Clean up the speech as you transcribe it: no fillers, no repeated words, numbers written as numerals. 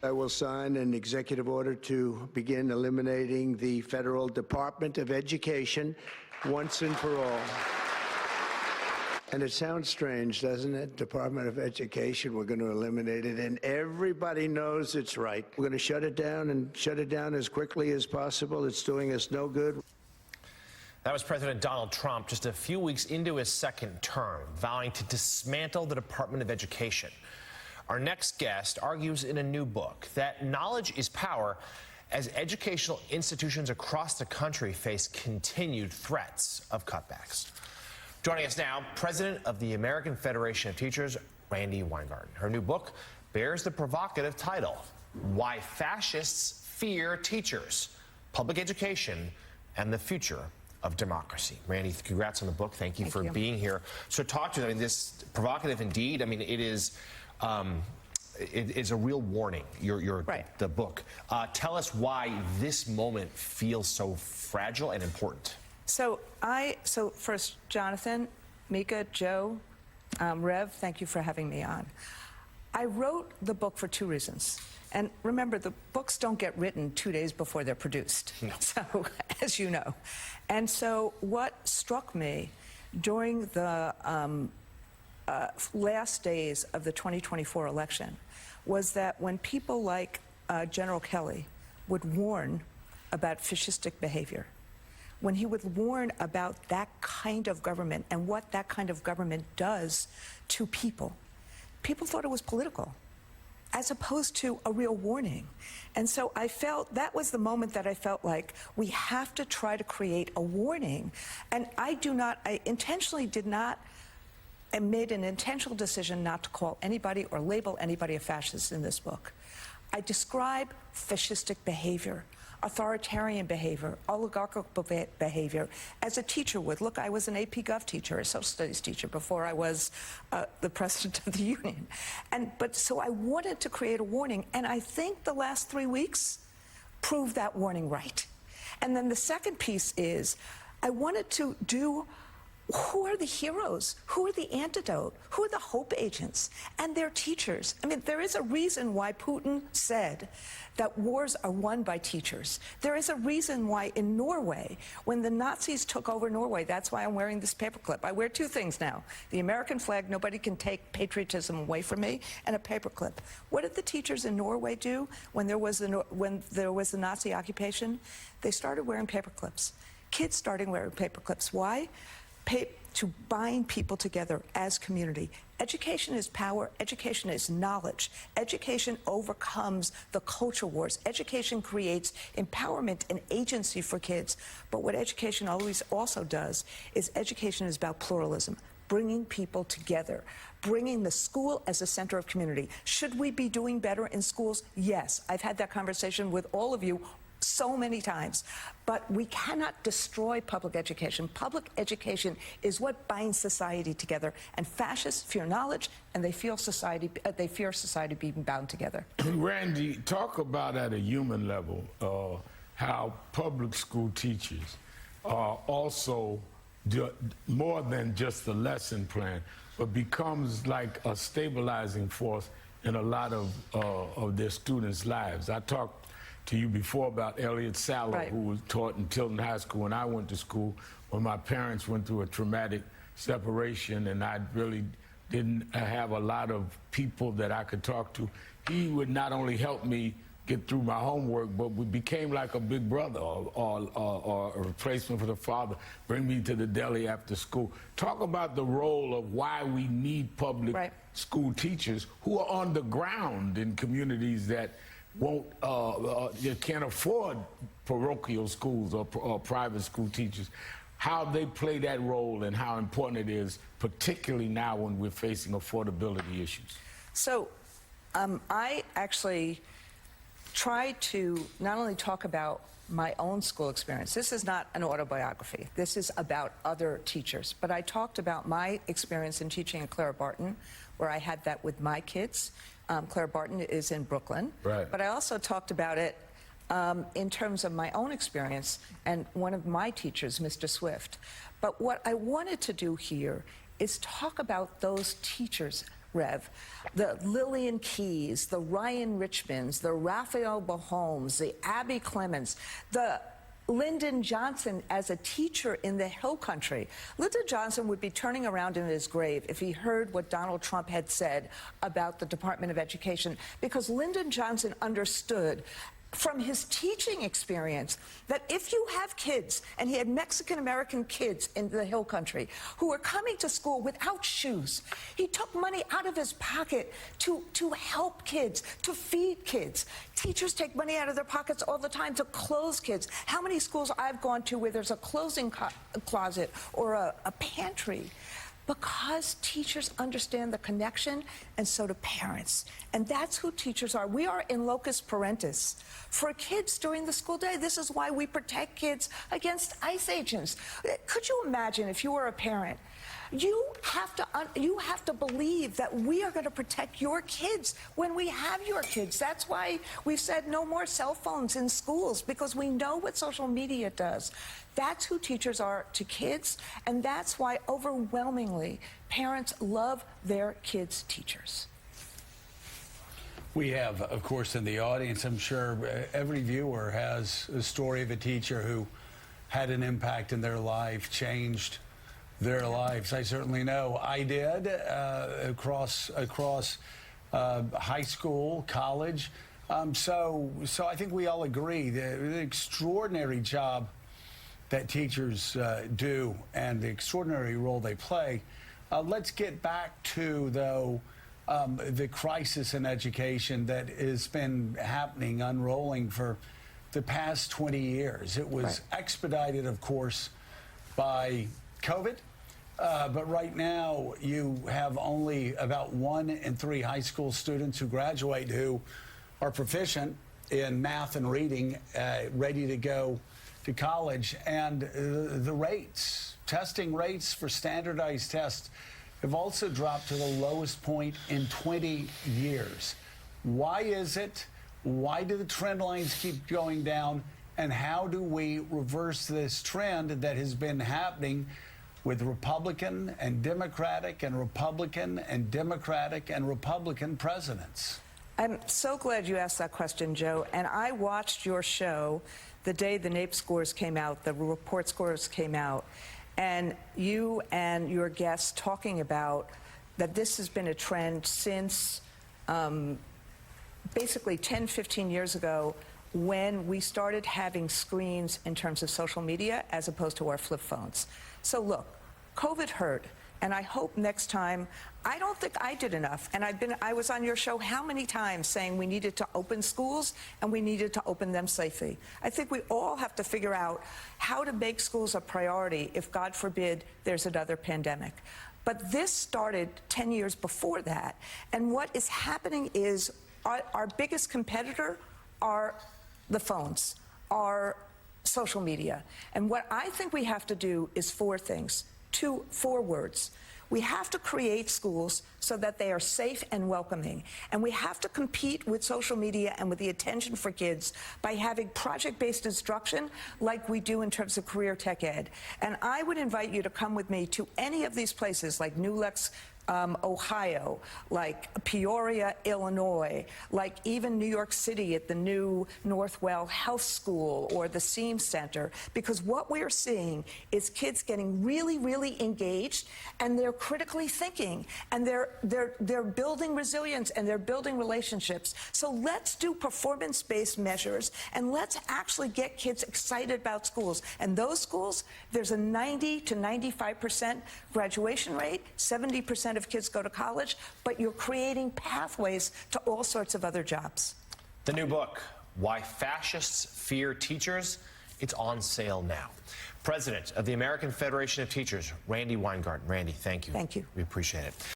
I will sign an executive order to begin eliminating the Federal Department of Education once and for all. And it sounds strange, doesn't it? Department of Education, we're going to eliminate it, and everybody knows it's right. We're going to shut it down and shut it down as quickly as possible. It's doing us no good. That was President Donald Trump just a few weeks into his second term, vowing to dismantle the Department of Education. Our next guest argues in a new book that knowledge is power as educational institutions across the country face continued threats of cutbacks. Joining us now, President of the American Federation of Teachers, Randi Weingarten. Her new book bears the provocative title, Why Fascists Fear Teachers, Public Education, and the Future of Democracy. Randi, congrats on the book. Thank you for being here. So talk to me. I mean, this provocative indeed. I mean, it is a real warning, the book. Tell us why this moment feels so fragile and important. So first, Jonathan, Mika, Joe, Rev, thank you for having me on. I wrote the book for two reasons. And remember, the books don't get written 2 days before they're produced. No. So, as you know. And so what struck me during the last days of the 2024 election was that when people like General Kelly would warn about fascistic behavior, when he would warn about that kind of government and what that kind of government does to people, people thought it was political, as opposed to a real warning. And so I felt that was the moment that I felt like we have to try to create a warning. And I intentionally did not, and made an intentional decision not to call anybody or label anybody a fascist in this book. I describe fascistic behavior, authoritarian behavior, oligarchical behavior, as a teacher would. Look, I was an AP Gov teacher, a social studies teacher, before I was the president of the union. So I wanted to create a warning, and I think the last 3 weeks proved that warning right. And then the second piece is, I wanted to do, who are the heroes? Who are the antidote? Who are the hope agents? And their teachers. I mean, there is a reason why Putin said that wars are won by teachers. There is a reason why in Norway, when the Nazis took over Norway, that's why I'm wearing this paperclip. I wear two things now. The American flag, nobody can take patriotism away from me, and a paperclip. What did the teachers in Norway do when there was the Nazi occupation? They started wearing paperclips. Kids started wearing paperclips. Why? To bind people together as community. Education is power. Education is knowledge. Education overcomes the culture wars. Education creates empowerment and agency for kids. But what education always also does is education is about pluralism, bringing people together, bringing the school as a center of community. Should we be doing better in schools? Yes. I've had that conversation with all of you so many times, but we cannot destroy public education. Public education is what binds society together, and fascists fear knowledge, and they fear society being bound together. Randi, talk about at a human level how public school teachers are also more than just a lesson plan, but becomes like a stabilizing force in a lot of their students' lives. I talked to you before about Elliot Sallow, who was taught in Tilton High School when I went to school, when my parents went through a traumatic separation and I really didn't have a lot of people that I could talk to. He would not only help me get through my homework, but we became like a big brother or a replacement for the father, bring me to the deli after school. Talk about the role of why we need public school teachers who are on the ground in communities that you can't afford parochial schools or private school teachers, how they play that role and how important it is, particularly now when we're facing affordability issues. So I actually try to not only talk about my own school experience. This is not an autobiography. This is about other teachers. But I talked about my experience in teaching at Clara Barton, where I had that with my kids. Clara Barton is in Brooklyn. Right. But I also talked about it in terms of my own experience and one of my teachers, Mr. Swift. But what I wanted to do here is talk about those teachers Rev. The Lillian Keys, the Ryan Richmonds, the Raphael Bahomes, the Abby Clements, the Lyndon Johnson as a teacher in the Hill Country. Lyndon Johnson would be turning around in his grave if he heard what Donald Trump had said about the Department of Education, because Lyndon Johnson understood from his teaching experience that if you have kids, and he had Mexican-American kids in the Hill Country who were coming to school without shoes, he took money out of his pocket to help kids, to feed kids. Teachers take money out of their pockets all the time to clothe kids. How many schools I've gone to where there's a clothing closet or a pantry? Because teachers understand the connection, and so do parents. And that's who teachers are. We are in locus parentis for kids during the school day. This is why we protect kids against ICE agents. Could you imagine if you were a parent? You have to believe that we are going to protect your kids when we have your kids. That's why we've said no more cell phones in schools, because we know what social media does. That's who teachers are to kids, and that's why overwhelmingly parents love their kids' teachers. We have, of course, in the audience, I'm sure every viewer has a story of a teacher who had an impact in their life, changed their lives. I certainly know I did across high school, college. So I think we all agree that the extraordinary job that teachers do and the extraordinary role they play. Let's get back to, though, the crisis in education that has been happening, unrolling for the past 20 years. It was expedited, of course, by COVID. But right now, you have only about 1 in 3 high school students who graduate who are proficient in math and reading, ready to go to college. And the rates, testing rates for standardized tests, have also dropped to the lowest point in 20 years. Why is it? Why do the trend lines keep going down? And how do we reverse this trend that has been happening with Republican and Democratic and Republican and Democratic and Republican presidents? I'm so glad you asked that question, Joe. And I watched your show the day the NAEP scores came out, the report scores came out, and you and your guests talking about that this has been a trend since basically 10, 15 years ago, when we started having screens in terms of social media as opposed to our flip phones. So look, COVID hurt, and I hope next time, I don't think I did enough, and I was on your show how many times saying we needed to open schools and we needed to open them safely. I think we all have to figure out how to make schools a priority if, God forbid, there's another pandemic. But this started 10 years before that, and what is happening is our biggest competitor are the phones, are social media. And what I think we have to do is 4 things, 4 words. We have to create schools so that they are safe and welcoming. And we have to compete with social media and with the attention for kids by having project-based instruction like we do in terms of career tech ed. And I would invite you to come with me to any of these places like New Lex, Ohio, like Peoria, Illinois, like even New York City at the new Northwell Health School or the Seam Center, because what we're seeing is kids getting really, really engaged, and they're critically thinking, and they're building resilience, and they're building relationships. So let's do performance-based measures, and let's actually get kids excited about schools. And those schools, there's a 90 to 95% graduation rate, 70% of kids go to college, but you're creating pathways to all sorts of other jobs. The new book, Why Fascists Fear Teachers, it's on sale now. President of the American Federation of Teachers, Randi Weingarten. Randi, thank you. Thank you. We appreciate it.